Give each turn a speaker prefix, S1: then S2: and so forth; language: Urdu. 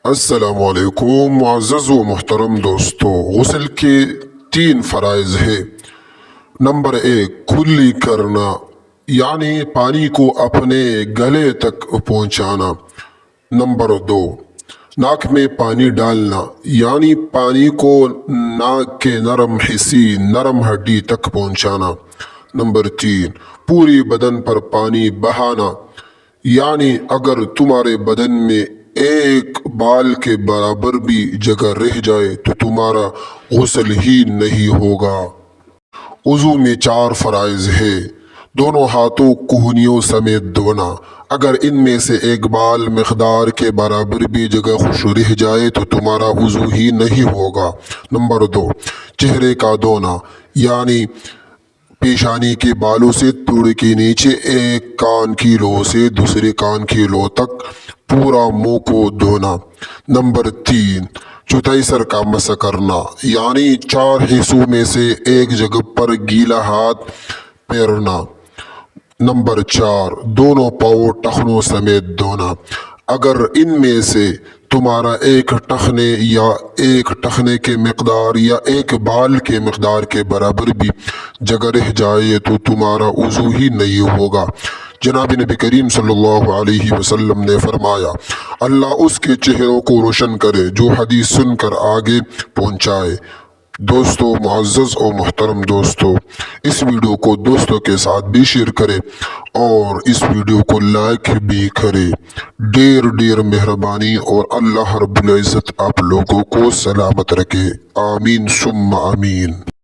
S1: السلام علیکم معزز و محترم دوستو، غسل کے 3 فرائض ہے۔ نمبر 1 کلی کرنا، یعنی پانی کو اپنے گلے تک پہنچانا۔ نمبر 2 ناک میں پانی ڈالنا، یعنی پانی کو ناک کے نرم حصے نرم ہڈی تک پہنچانا۔ نمبر 3 پوری بدن پر پانی بہانا، یعنی اگر تمہارے بدن میں ایک بال کے برابر بھی جگہ رہ جائے تو تمہارا غسل ہی نہیں ہوگا۔ وضو میں 4 فرائض ہے۔ دونوں ہاتھوں کہنیوں سمیت دھونا، اگر ان میں سے ایک بال مقدار کے برابر بھی جگہ خشک رہ جائے تو تمہارا وضو ہی نہیں ہوگا۔ نمبر 2 چہرے کا دھونا، یعنی پیشانی کے بالوں سے توڑ کے نیچے ایک کان کی لو سے دوسرے کان کی لو تک پورا منہ کو دھونا۔ نمبر 3 چوتھائی سر کا مسح کرنا، یعنی 4 حصوں میں سے ایک جگہ پر گیلا ہاتھ پھیرنا۔ نمبر 4 دونوں پاؤں ٹخنوں سمیت دھونا، اگر ان میں سے تمہارا ایک ٹخنے یا ایک ٹخنے کے مقدار یا ایک بال کے مقدار کے برابر بھی جگہ رہ جائے تو تمہارا وضو ہی نہیں ہوگا۔ جناب نبی کریم صلی اللہ علیہ وسلم نے فرمایا، اللہ اس کے چہروں کو روشن کرے جو حدیث سن کر آگے پہنچائے۔ دوستو، معزز و محترم دوستو، اس ویڈیو کو دوستوں کے ساتھ بھی شیئر کرے اور اس ویڈیو کو لائک بھی کرے۔ ڈیر مہربانی، اور اللہ رب العزت آپ لوگوں کو سلامت رکھے۔ آمین ثم آمین۔